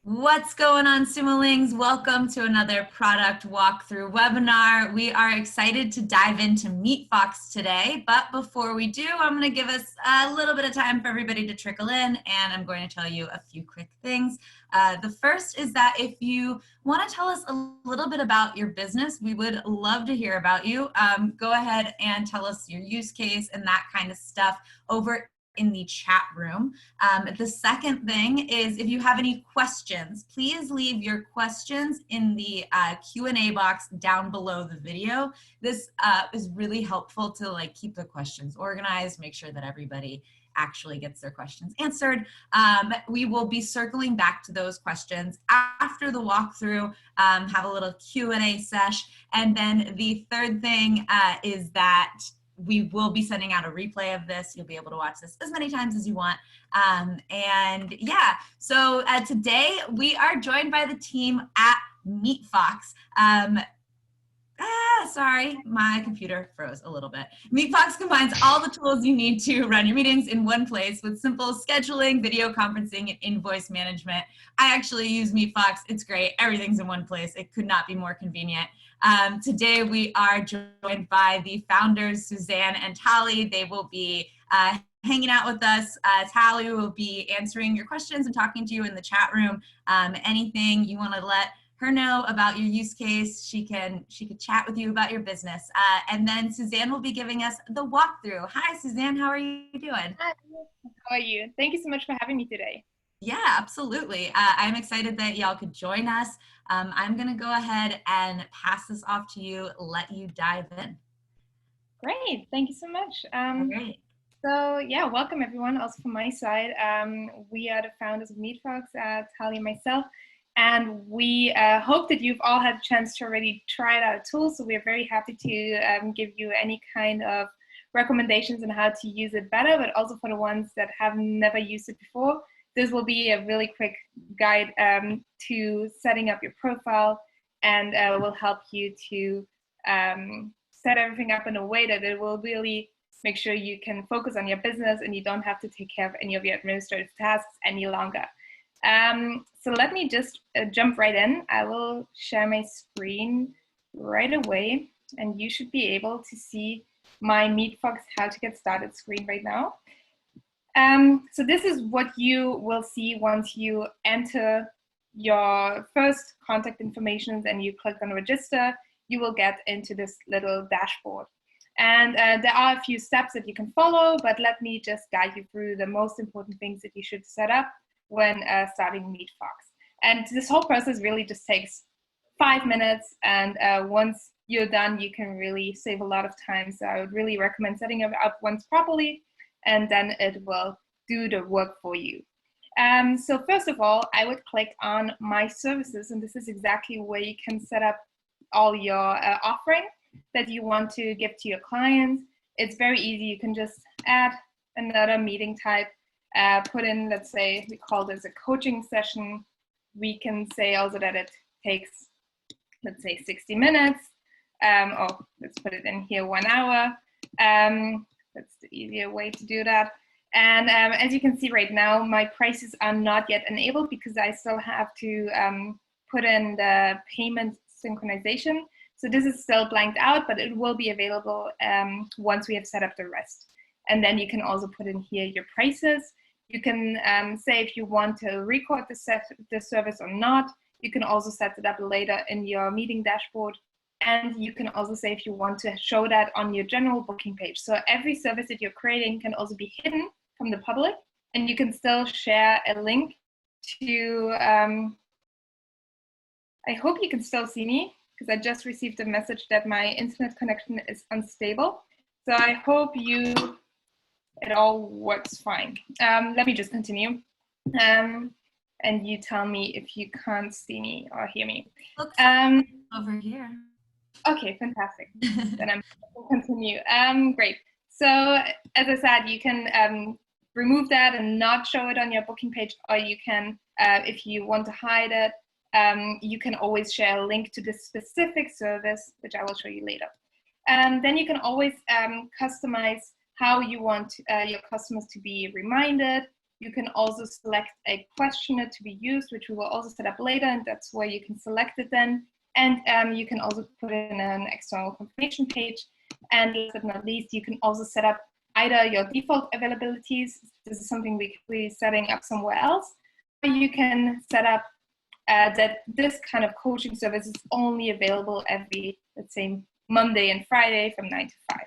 What's going on, Sumolings? Welcome to another product walkthrough webinar. We are excited to dive into MeetFox today, but before we do, I'm going to give us a little bit of time for everybody to trickle in, and I'm going to tell you a few quick things. The first is that if you want to tell us a little bit about your business, we would love to hear about you. Go ahead and tell us your use case and that kind of stuff over in the chat room. The second thing is if you have any questions, please leave your questions in the Q&A box down below the video. This is really helpful to keep the questions organized, make sure that everybody actually gets their questions answered. We will be circling back to those questions after the walkthrough, have a little Q&A sesh. And then the third thing is that we will be sending out a replay of this. You'll be able to watch this as many times as you want. And yeah, so today we are joined by the team at MeetFox. Sorry, my computer froze a little bit. MeetFox combines all the tools you need to run your meetings in one place with simple scheduling, video conferencing, and invoice management. I actually use MeetFox. It's great. Everything's in one place. It could not be more convenient. Today we are joined by the founders, Suzanne and Tali. They will be hanging out with us. Tali will be answering your questions and talking to you in the chat room. Anything you want to let her know about your use case, she could chat with you about your business. And then Suzanne will be giving us the walkthrough. Hi, Suzanne, how are you doing? Hi, how are you? Thank you so much for having me today. Yeah, absolutely. I'm excited that y'all could join us. I'm gonna go ahead and pass this off to you, let you dive in. Great, thank you so much. Great. So yeah, welcome everyone, also from my side. We are the founders of MeetFox, Tali and myself, and we hope that you've all had a chance to already try out our tool, so we're very happy to give you any kind of recommendations on how to use it better, but also for the ones that have never used it before. This will be a really quick guide to setting up your profile, and will help you to set everything up in a way that it will really make sure you can focus on your business and you don't have to take care of any of your administrative tasks any longer. So let me just jump right in. I will share my screen right away, and you should be able to see my MeetFox How to Get Started screen right now. So this is what you will see once you enter your first contact information and you click on register. You will get into this little dashboard. And there are a few steps that you can follow, but let me just guide you through the most important things that you should set up when starting MeetFox. And this whole process really just takes 5 minutes, and once you're done, you can really save a lot of time. So I would really recommend setting it up once properly, and then it will do the work for you. So first of all, I would click on My Services, and this is exactly where you can set up all your offering that you want to give to your clients. It's very easy. You can just add another meeting type, put in, let's say, we call this a coaching session. We can say also that it takes, let's say, 60 minutes. Or let's put it in here, 1 hour. That's the easier way to do that. And as you can see right now, my prices are not yet enabled because I still have to put in the payment synchronization. So this is still blanked out, but it will be available once we have set up the rest. And then you can also put in here your prices. You can say if you want to record the service or not. You can also set it up later in your meeting dashboard. And you can also say if you want to show that on your general booking page. So every service that you're creating can also be hidden from the public, and you can still share a link to, I hope you can still see me, because I just received a message that my internet connection is unstable. So I hope it all works fine. Let me just continue. And you tell me if you can't see me or hear me. Looks over here. Okay, fantastic. Then I'm going to continue. Great. So as I said, you can remove that and not show it on your booking page, or you can, if you want to hide it, you can always share a link to this specific service, which I will show you later. Then you can always customize how you want your customers to be reminded. You can also select a questionnaire to be used, which we will also set up later, and that's where you can select it then. And you can also put in an external confirmation page. And last but not least, you can also set up either your default availabilities. This is something we could be setting up somewhere else. Or you can set up that this kind of coaching service is only available every, let's say, Monday and Friday from 9 to 5.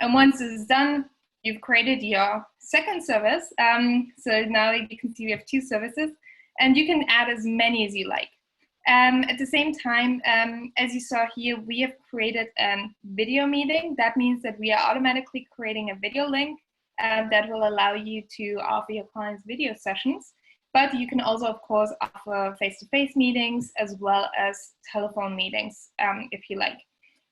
And once this is done, you've created your second service. So now you can see we have 2 services, and you can add as many as you like. At the same time, as you saw here, we have created a video meeting. That means that we are automatically creating a video link that will allow you to offer your clients video sessions. But you can also, of course, offer face-to-face meetings as well as telephone meetings if you like.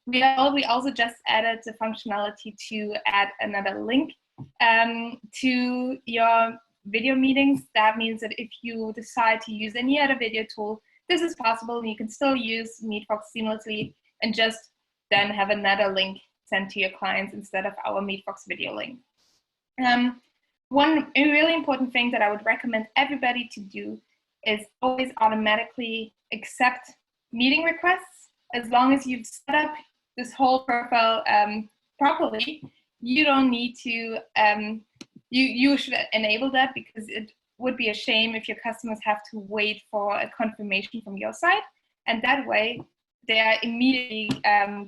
We also just added the functionality to add another link to your video meetings. That means that if you decide to use any other video tool, this is possible, and you can still use MeetFox seamlessly and just then have another link sent to your clients instead of our MeetFox video link. One really important thing that I would recommend everybody to do is always automatically accept meeting requests. As long as you've set up this whole profile properly, you don't need to, you should enable that, because it would be a shame if your customers have to wait for a confirmation from your side. And that way, they are immediately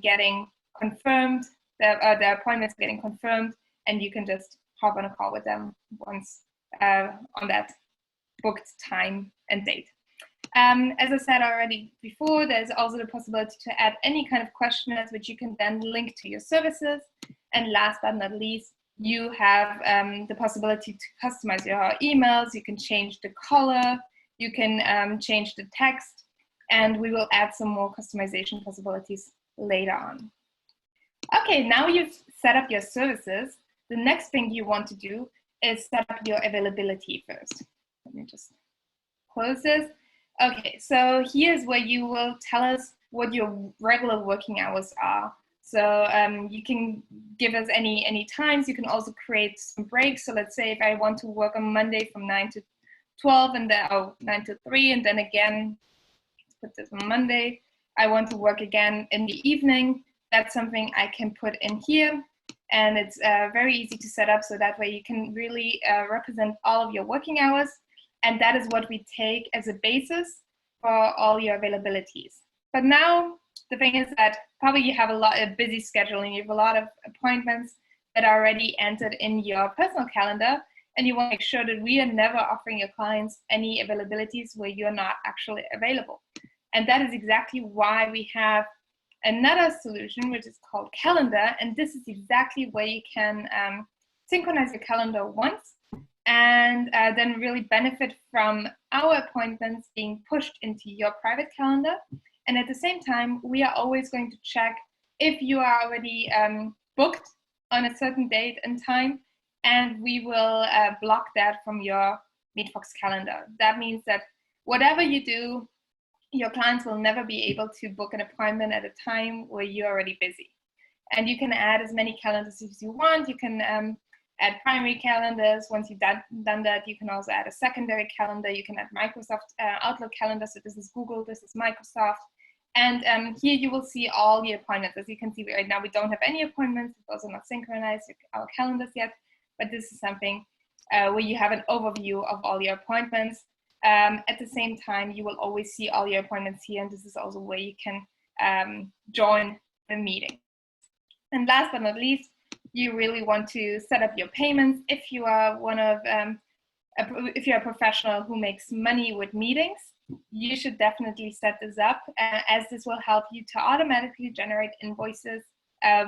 getting confirmed, their appointments getting confirmed, and you can just hop on a call with them once on that booked time and date. As I said already before, there's also the possibility to add any kind of questionnaires, which you can then link to your services. And last but not least, you have the possibility to customize your emails. You can change the color, you can change the text, and we will add some more customization possibilities later on. Okay, now you've set up your services. The next thing you want to do is set up your availability first. Let me just close this. Okay, so here's where you will tell us what your regular working hours are. So you can give us any times. You can also create some breaks. So let's say if I want to work on Monday from 9 to 12 and then 9 to 3, and then again, let's put this on Monday, I want to work again in the evening. That's something I can put in here. And it's very easy to set up, so that way you can really represent all of your working hours. And that is what we take as a basis for all your availabilities. But now the thing is that probably you have a busy schedule, and you have a lot of appointments that are already entered in your personal calendar, and you want to make sure that we are never offering your clients any availabilities where you're not actually available. And that is exactly why we have another solution, which is called Calendar, and this is exactly where you can synchronize your calendar once, and then really benefit from our appointments being pushed into your private calendar. And at the same time, we are always going to check if you are already booked on a certain date and time, and we will block that from your MeetFox calendar. That means that whatever you do, your clients will never be able to book an appointment at a time where you're already busy. And you can add as many calendars as you want. You can add primary calendars. Once you've done that, you can also add a secondary calendar. You can add Microsoft Outlook calendar. So this is Google, this is Microsoft. And here you will see all the appointments. As you can see, right now we don't have any appointments. It's also not synchronized our calendars yet, but this is something where you have an overview of all your appointments. At the same time, you will always see all your appointments here, and this is also where you can join the meeting. And last but not least, you really want to set up your payments. If you are if you're a professional who makes money with meetings, you should definitely set this up, as this will help you to automatically generate invoices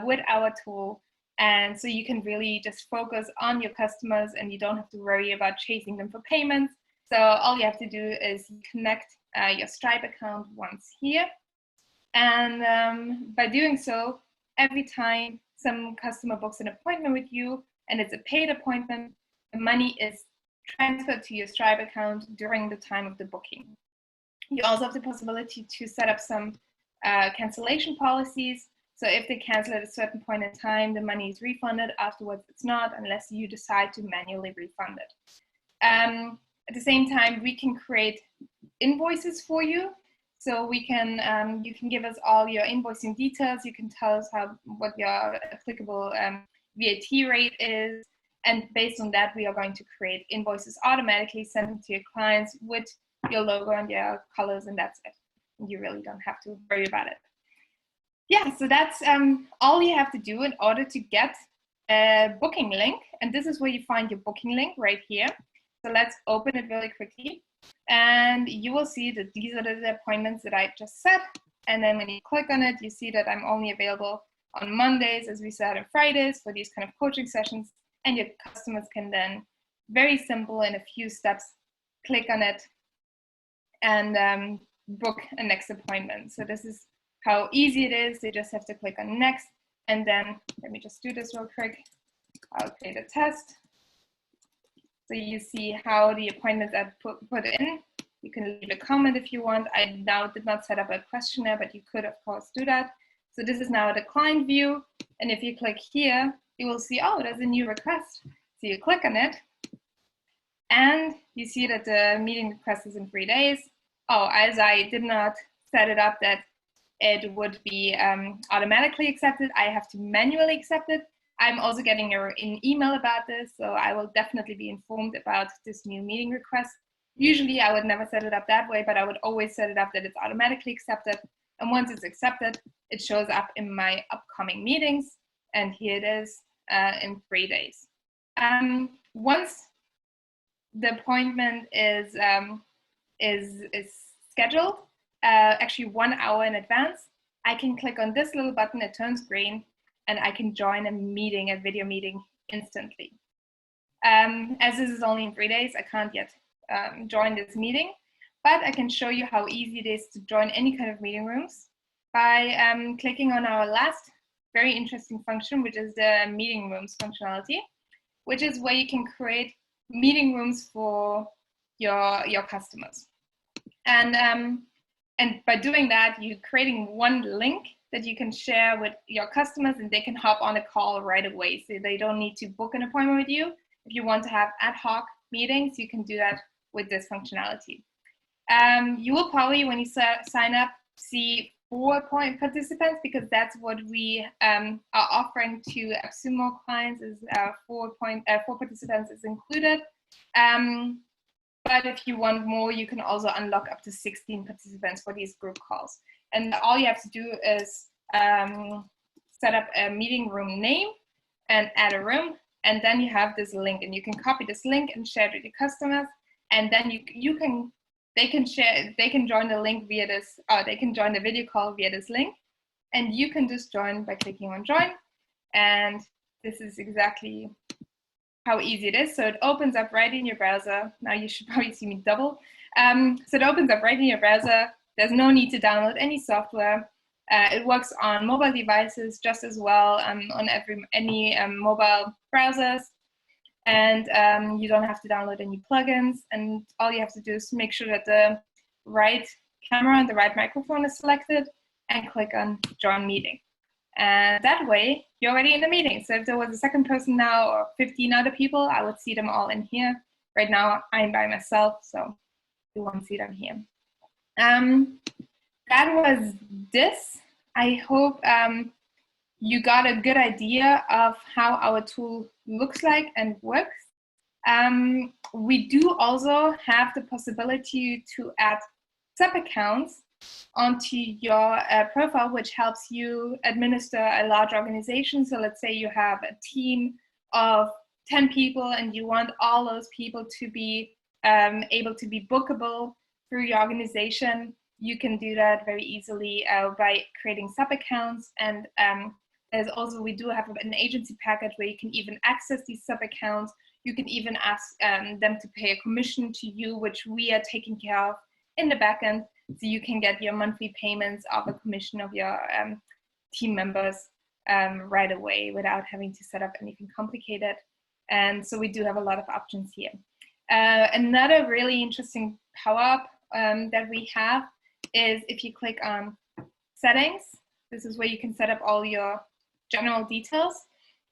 with our tool. And so you can really just focus on your customers, and you don't have to worry about chasing them for payments. So all you have to do is connect your Stripe account once here. And by doing so, every time some customer books an appointment with you, and it's a paid appointment, the money is transferred to your Stripe account during the time of the booking. You also have the possibility to set up some cancellation policies. So if they cancel at a certain point in time, the money is refunded. Afterwards, it's not, unless you decide to manually refund it. At the same time, we can create invoices for you. So we can, you can give us all your invoicing details. You can tell us what your applicable VAT rate is. And based on that, we are going to create invoices automatically, send them to your clients with your logo and your colors, and that's it. You really don't have to worry about it. Yeah, so that's all you have to do in order to get a booking link. And this is where you find your booking link right here. So let's open it really quickly. And you will see that these are the appointments that I just set. And then when you click on it, you see that I'm only available on Mondays, as we said, and Fridays for these kind of coaching sessions. And your customers can then, very simple, in a few steps, click on it and book a next appointment. So this is how easy it is. They just have to click on next. And then, let me just do this real quick. I'll create a test. So you see how the appointments are put in. You can leave a comment if you want. I now did not set up a questionnaire, but you could, of course, do that. So this is now the client view. And if you click here, you will see, oh, there's a new request. So you click on it. And you see that the meeting request is in 3 days. Oh, as I did not set it up that it would be automatically accepted, I have to manually accept it. I'm also getting an email about this, so I will definitely be informed about this new meeting request. Usually I would never set it up that way, but I would always set it up that it's automatically accepted. And once it's accepted, it shows up in my upcoming meetings. And here it is in 3 days. Once the appointment is scheduled, actually 1 hour in advance, I can click on this little button, it turns green, and I can join a meeting, a video meeting, instantly. As this is only in 3 days, I can't yet join this meeting, but I can show you how easy it is to join any kind of meeting rooms by clicking on our last very interesting function, which is the meeting rooms functionality, which is where you can create meeting rooms for your customers. And by doing that, you're creating one link that you can share with your customers, and they can hop on a call right away. So they don't need to book an appointment with you. If you want to have ad hoc meetings, you can do that with this functionality. You will probably, when you sign up, see 4 participants, because that's what we are offering to AppSumo clients, is 4 participants is included. But if you want more, you can also unlock up to 16 participants for these group calls. And all you have to do is set up a meeting room name and add a room. And then you have this link, and you can copy this link and share it with your customers. And then they can join the link via this, they can join the video call via this link. And you can just join by clicking on join. And this is exactly how easy it is. So it opens up right in your browser. Now you should probably see me double. So it opens up right in your browser. There's no need to download any software. It works on mobile devices just as well, on any mobile browsers. And you don't have to download any plugins. And all you have to do is make sure that the right camera and the right microphone is selected, and click on join meeting. And that way, you're already in the meeting. So if there was a second person now, or 15 other people, I would see them all in here. Right now, I'm by myself, so you won't see them here. That was this. I hope you got a good idea of how our tool looks like and works. We do also have the possibility to add sub-accounts onto your profile, which helps you administer a large organization. So let's say you have a team of 10 people and you want all those people to be able to be bookable through your organization. You can do that very easily by creating sub-accounts. And there's also, we do have an agency package where you can even access these sub-accounts. You can even ask them to pay a commission to you, which we are taking care of in the backend. So you can get your monthly payments of a commission of your team members right away without having to set up anything complicated. And so we do have a lot of options here. Another really interesting power-up that we have is if you click on settings. This is where you can set up all your general details.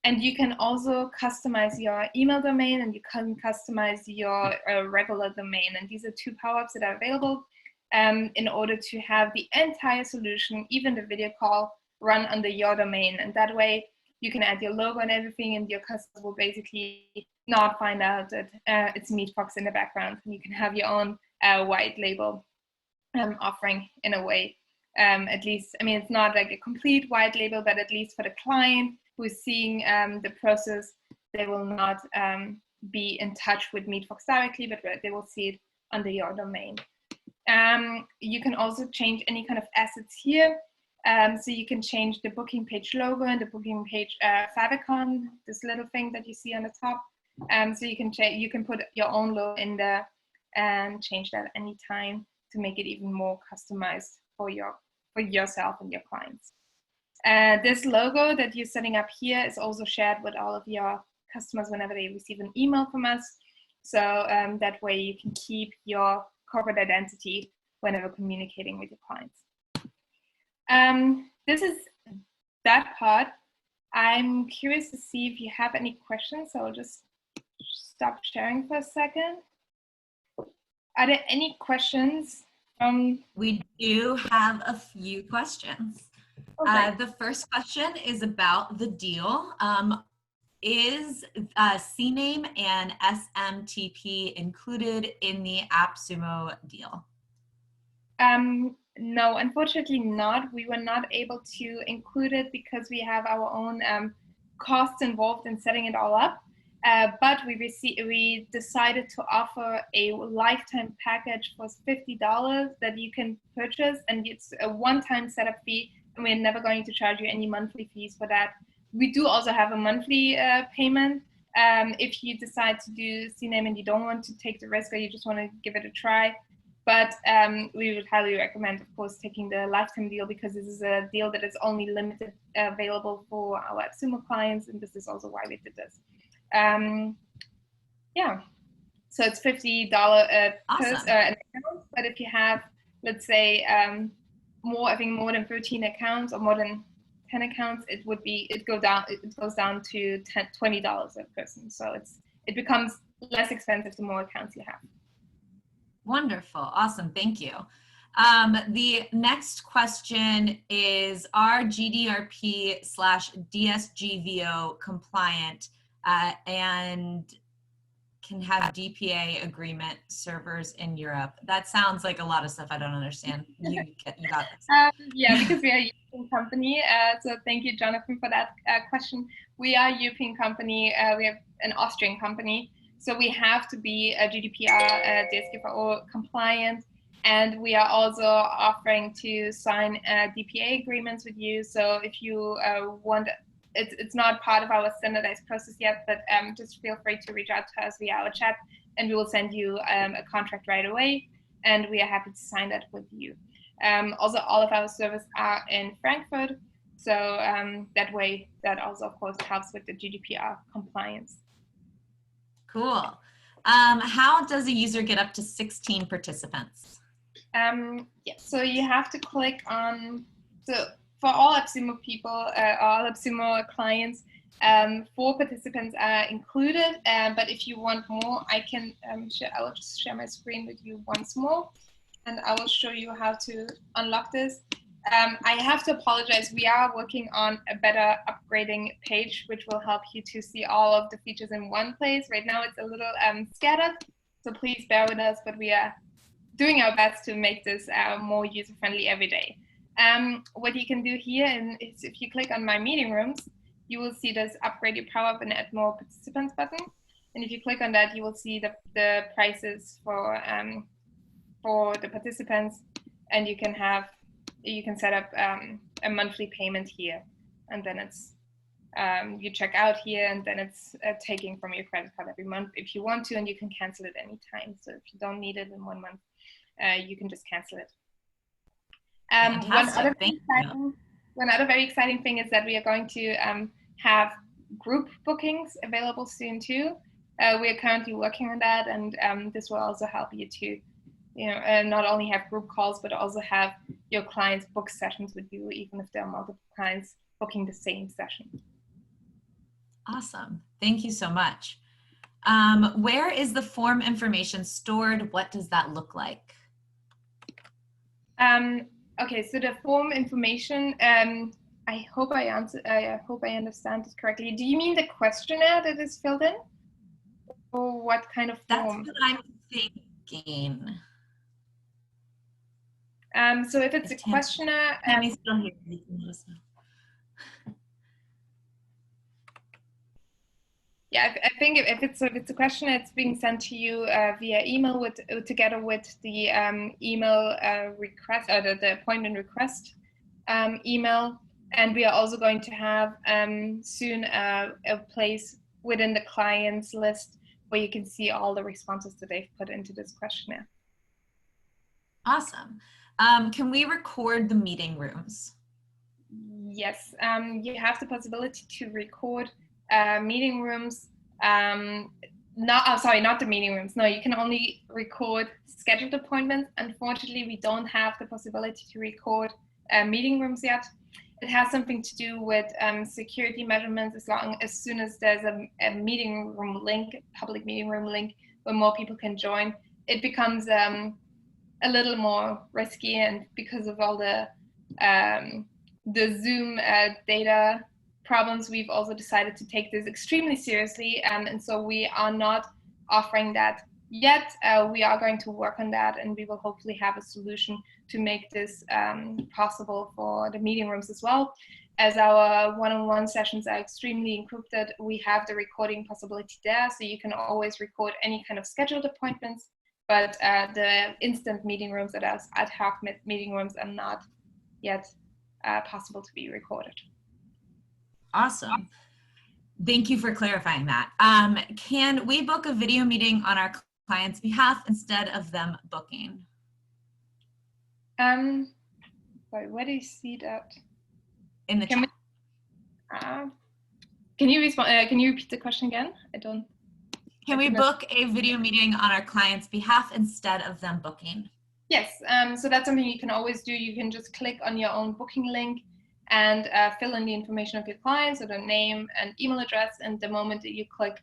And you can also customize your email domain, and you can customize your regular domain. And these are two power-ups that are available in order to have the entire solution, even the video call, run under your domain. And that way you can add your logo and everything, and your customers will basically not find out that it's MeetFox in the background. And you can have your own white label offering in a way. At least, I mean, it's not like a complete white label, but at least for the client who is seeing the process, they will not be in touch with MeetFox directly, but they will see it under your domain. You can also change any kind of assets here. So you can change the booking page logo and the booking page favicon, this little thing that you see on the top. So you can put your own logo in there and change that anytime to make it even more customized for yourself and your clients. This logo that you're setting up here is also shared with all of your customers whenever they receive an email from us. So that way you can keep your corporate identity whenever communicating with your clients. This is that part. I'm curious to see if you have any questions, so I'll just stop sharing for a second. Are there any questions? We do have a few questions. Okay. The first question is about the deal. Is CNAME and SMTP included in the AppSumo deal? No, unfortunately not. We were not able to include it because we have our own costs involved in setting it all up. But we decided to offer a lifetime package for $50 that you can purchase, and it's a one-time setup fee, and we're never going to charge you any monthly fees for that. We do also have a monthly payment if you decide to do CNAME and you don't want to take the risk, or you just want to give it a try. But we would highly recommend, of course, taking the lifetime deal, because this is a deal that is only limited available for our AppSumo clients, and this is also why we did this. Yeah, so it's $50 Awesome. an account, but if you have, let's say, more than 13 accounts or more than 10 accounts, it goes down to $20 a person. So it becomes less expensive the more accounts you have. Wonderful. Awesome. Thank you. The next question is, are GDRP/DSGVO compliant and can have DPA agreement servers in Europe? That sounds like a lot of stuff I don't understand. You got this. Yeah, because we are a European company. So thank you, Jonathan, for that question. We are a European company. We have an Austrian company. So we have to be a GDPR, DSGVO compliant. And we are also offering to sign DPA agreements with you. So if you want, it's not part of our standardized process yet, but just feel free to reach out to us via our chat, and we will send you a contract right away. And we are happy to sign that with you. Also, all of our servers are in Frankfurt. So that way, that also, of course, helps with the GDPR compliance. Cool. How does a user get up to 16 participants? Yeah, so you have to click on, so for all AppSumo people, all AppSumo clients, 4 participants are included, but if you want more, I will just share my screen with you once more, and I will show you how to unlock this. I have to apologize. We are working on a better upgrading page, which will help you to see all of the features in one place. Right now, it's a little scattered, so please bear with us, but we are doing our best to make this more user-friendly every day. What you can do here is if you click on My Meeting Rooms, you will see this Upgrade Your Power Up and Add More Participants button. And if you click on that, you will see the prices for the participants, and you can set up a monthly payment here, and then it's you check out here, and then it's taking from your credit card every month if you want to, and you can cancel it anytime. So if you don't need it in 1 month, you can just cancel it. One other very exciting thing is that we are going to have group bookings available soon too. We are currently working on that, and this will also help you to, not only have group calls, but also have your clients book sessions with you, even if there are multiple clients booking the same session. Awesome. Thank you so much. Where is the form information stored? What does that look like? Okay, so the form information, I hope I understand this correctly. Do you mean the questionnaire that is filled in? Or what kind of That's form? what I'm thinking. So if it's If a questionnaire, Tammy's still here, you can let us know. yeah, I think if it's a question, it's being sent to you via email together with the email request or the appointment request email, and we are also going to have soon a place within the clients list where you can see all the responses that they've put into this questionnaire. Awesome. Can we record the meeting rooms? Yes, you have the possibility to record meeting rooms. Not the meeting rooms. No, you can only record scheduled appointments. Unfortunately, we don't have the possibility to record meeting rooms yet. It has something to do with security measurements. As soon as there's a meeting room link, public meeting room link, where more people can join, it becomes a little more risky, and because of all the Zoom data problems, we've also decided to take this extremely seriously, and so we are not offering that yet. We are going to work on that, and we will hopefully have a solution to make this possible for the meeting rooms as well. As our one-on-one sessions are extremely encrypted, we have the recording possibility there, so you can always record any kind of scheduled appointments, but the instant meeting rooms, that are ad hoc meeting rooms, are not yet possible to be recorded. Awesome. Thank you for clarifying that. Can we book a video meeting on our client's behalf instead of them booking? Sorry, where do you see that? In the chat. Can you respond? Can you repeat the question again? Can we book a video meeting on our client's behalf instead of them booking? Yes, so that's something you can always do. You can just click on your own booking link and fill in the information of your client, so the name and email address, and the moment that you click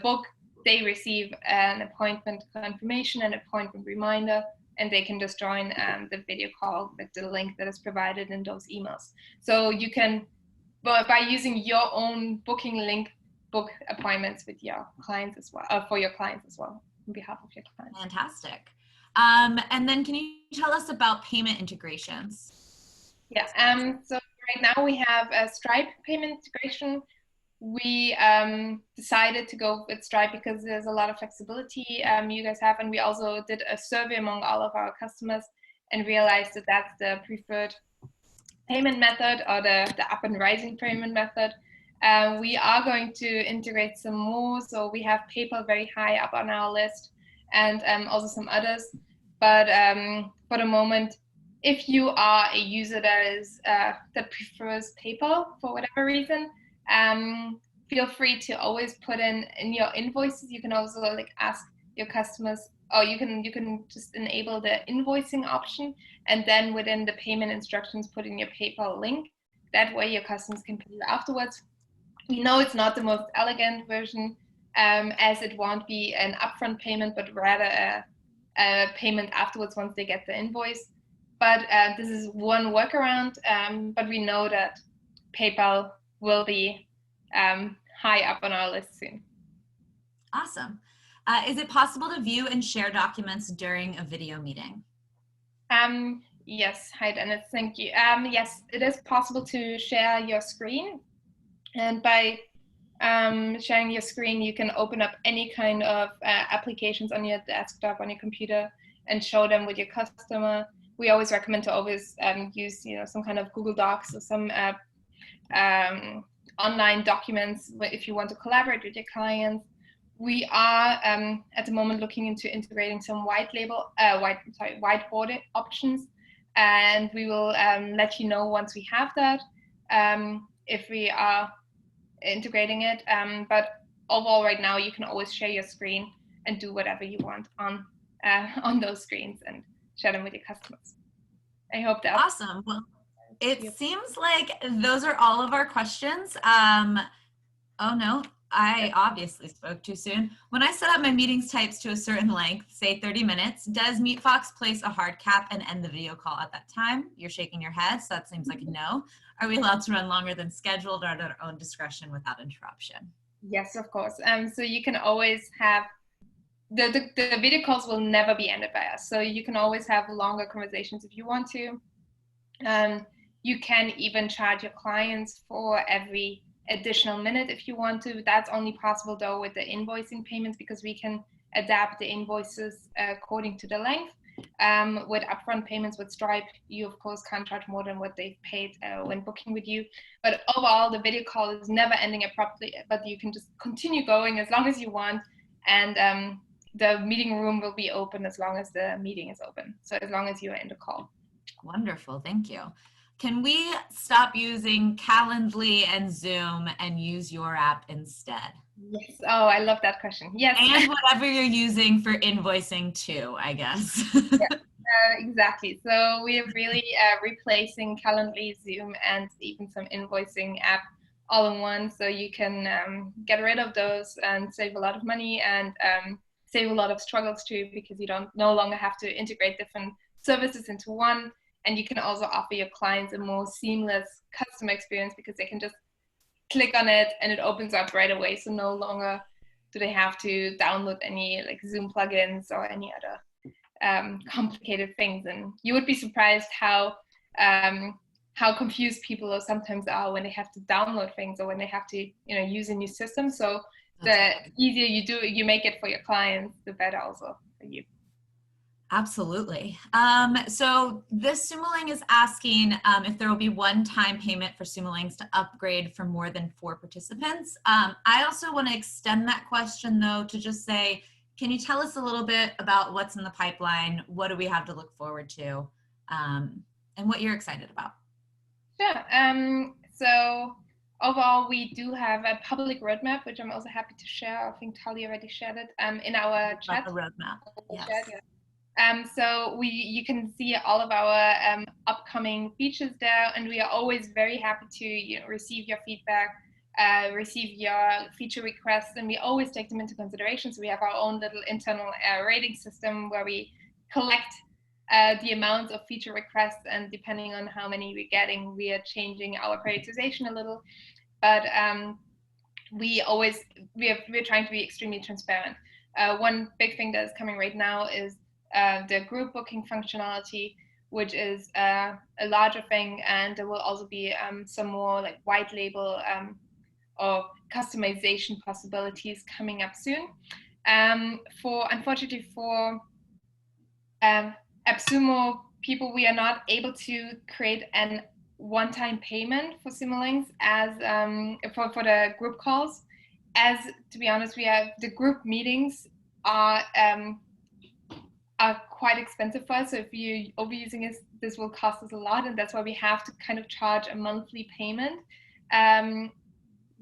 book, they receive an appointment confirmation and appointment reminder, and they can just join the video call with the link that is provided in those emails. So you can, by using your own booking link, book appointments with your clients as well, for your clients as well, on behalf of your clients. Fantastic. And then can you tell us about payment integrations? Yeah, so right now we have a Stripe payment integration. We decided to go with Stripe because there's a lot of flexibility you guys have, and we also did a survey among all of our customers and realized that that's the preferred payment method, or the up and rising payment method. We are going to integrate some more, so we have PayPal very high up on our list, and also some others. But for the moment, if you are a user that prefers PayPal for whatever reason, feel free to always put in your invoices. You can also ask your customers, or you can just enable the invoicing option, and then within the payment instructions put in your PayPal link. That way your customers can pay you afterwards. We know it's not the most elegant version, as it won't be an upfront payment, but rather a payment afterwards once they get the invoice. But this is one workaround, but we know that PayPal will be high up on our list soon. Awesome. Is it possible to view and share documents during a video meeting? Yes, hi Dennis, thank you. Yes, it is possible to share your screen, and by sharing your screen, you can open up any kind of applications on your desktop, on your computer, and show them with your customer. We always recommend to always use some kind of Google Docs or some online documents if you want to collaborate with your clients. We are at the moment looking into integrating some whiteboard options, and we will let you know once we have that, if we are integrating it. But overall, right now, you can always share your screen and do whatever you want on those screens and share them with your customers. I hope that. Awesome. Well, it seems like those are all of our questions. Oh, no, I obviously spoke too soon. When I set up my meetings types to a certain length, say 30 minutes, does MeetFox place a hard cap and end the video call at that time? You're shaking your head, so that seems like a no. Are we allowed to run longer than scheduled or at our own discretion without interruption? Yes, of course. So you can always have the video calls will never be ended by us. So you can always have longer conversations if you want to. You can even charge your clients for every additional minute if you want to. That's only possible though with the invoicing payments, because we can adapt the invoices according to the length. With upfront payments with Stripe, you of course can't charge more than what they've paid when booking with you. But overall, the video call is never ending abruptly, but you can just continue going as long as you want. And the meeting room will be open as long as the meeting is open. So as long as you're in the call. Wonderful, thank you. Can we stop using Calendly and Zoom and use your app instead? Yes. Oh, I love that question. Yes. And whatever you're using for invoicing too, I guess. Yeah, exactly. So we are really replacing Calendly, Zoom, and even some invoicing app all in one. So you can get rid of those and save a lot of money and save a lot of struggles too, because you don't no longer have to integrate different services into one. And you can also offer your clients a more seamless customer experience because they can just click on it and it opens up right away. So no longer do they have to download any like Zoom plugins or any other complicated things. And you would be surprised how confused people sometimes are when they have to download things or when they have to use a new system. So the easier you make it for your clients, the better also for you. Absolutely. So this Sumoling is asking if there will be one-time payment for Sumolings to upgrade for more than 4 participants. I also want to extend that question though to just say, can you tell us a little bit about what's in the pipeline? What do we have to look forward to? And what you're excited about? Sure. So overall, we do have a public roadmap, which I'm also happy to share. I think Tali already shared it in our chat. The roadmap. Yes. So you can see all of our upcoming features there, and we are always very happy to receive your feedback, receive your feature requests, and we always take them into consideration. So we have our own little internal rating system where we collect the amount of feature requests, and depending on how many we're getting, we are changing our prioritization a little. But we're trying to be extremely transparent. One big thing that is coming right now is the group booking functionality, which is a larger thing, and there will also be some more like white label or customization possibilities coming up soon. Unfortunately for AppSumo people, we are not able to create an one-time payment for Sumolings as for the group calls. As to be honest, the group meetings are quite expensive for us. So if you're overusing it, this will cost us a lot, and that's why we have to kind of charge a monthly payment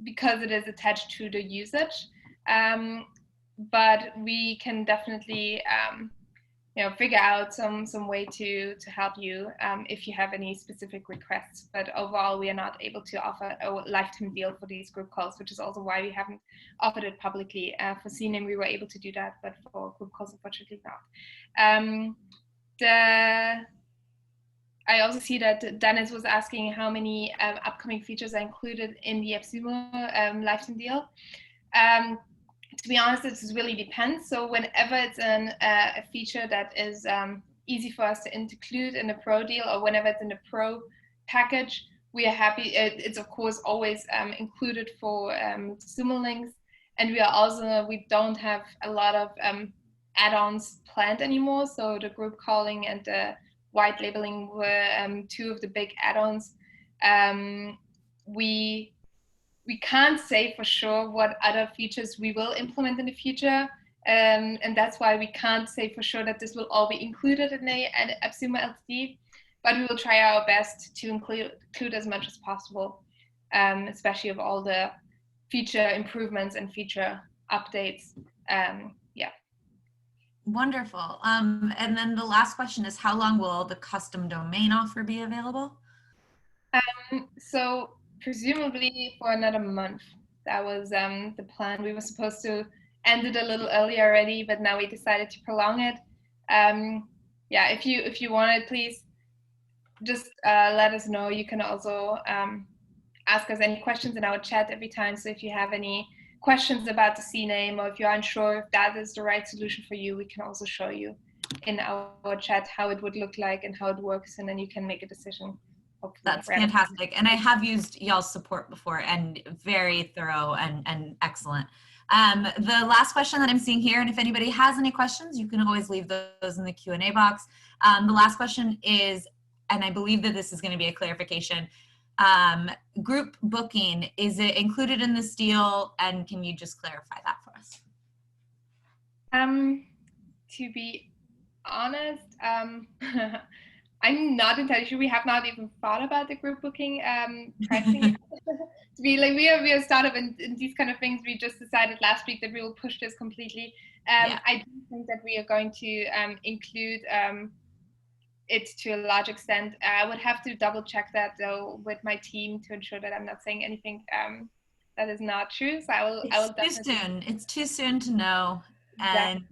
because it is attached to the usage. But we can definitely figure out some way to help you if you have any specific requests. But overall, we are not able to offer a lifetime deal for these group calls, which is also why we haven't offered it publicly. For CNAME, we were able to do that, but for group calls, unfortunately not. I also see that Dennis was asking how many upcoming features are included in the AppSumo lifetime deal. To be honest, it really depends. So whenever it's a feature that is easy for us to include in a pro deal, or whenever it's in a pro package, we are happy. It's of course always included for Sumolings, and we don't have a lot of add-ons planned anymore. So the group calling and the white labeling were 2 of the big add-ons. We can't say for sure what other features we will implement in the future, and that's why we can't say for sure that this will all be included in an AppSumo LTD, but we will try our best to include as much as possible, especially of all the feature improvements and feature updates. Wonderful. And then the last question is, how long will the custom domain offer be available? So presumably for another month. That was the plan. We were supposed to end it a little earlier already, but now we decided to prolong it. Yeah, if you want it, please just let us know. You can also ask us any questions in our chat every time. So if you have any questions about the CNAME, or if you're unsure if that is the right solution for you, we can also show you in our chat how it would look like and how it works, and then you can make a decision. Hopefully. That's fantastic. And I have used y'all's support before, and very thorough and excellent. The last question that I'm seeing here, and if anybody has any questions, you can always leave those in the Q&A box. The last question is, and I believe that this is going to be a clarification, group booking, is it included in this deal? And can you just clarify that for us? To be honest, I'm not entirely sure. We have not even thought about the group booking pricing. To be like, we are a startup, and in these kind of things, we just decided last week that we will push this completely. Yeah. I do think that we are going to include it to a large extent. I would have to double check that though with my team to ensure that I'm not saying anything that is not true. So I will definitely. It's too soon to know. And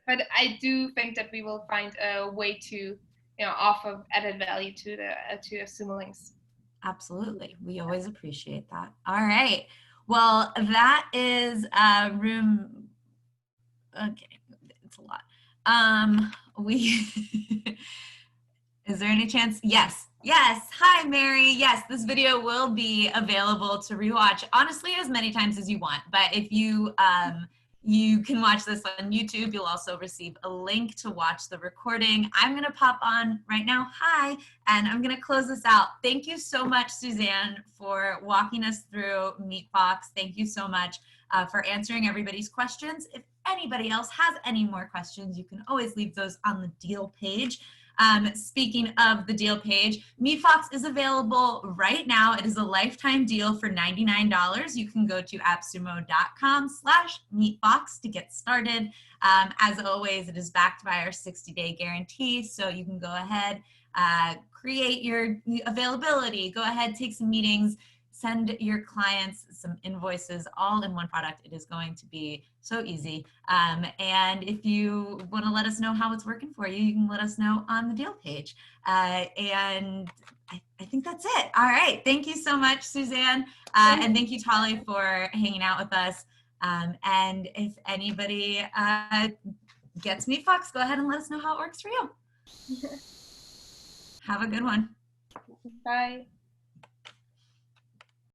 but I do think that we will find a way to offer added value to the AppSumo links. Absolutely. We always appreciate that. All right. Well, that is room. Okay. It's a lot. Is there any chance? Yes. Yes. Hi, Mary. Yes, this video will be available to rewatch, honestly, as many times as you want. But if you you can watch this on YouTube. You'll also receive a link to watch the recording. I'm going to pop on right now. Hi. And I'm going to close this out. Thank you so much, Suzanne, for walking us through MeetFox. Thank you so much for answering everybody's questions. If anybody else has any more questions, you can always leave those on the deal page. Speaking of the deal page, MeetFox is available right now. It is a lifetime deal for $99. You can go to appsumo.com/MeetFox to get started. As always, it is backed by our 60-day guarantee, so you can go ahead, create your availability, go ahead, take some meetings, send your clients some invoices all in one product. It is going to be so easy. And if you want to let us know how it's working for you, you can let us know on the deal page. And I think that's it. All right. Thank you so much, Suzanne. And thank you, Tali, for hanging out with us. And if anybody gets MeetFox, go ahead and let us know how it works for you. Have a good one. Bye.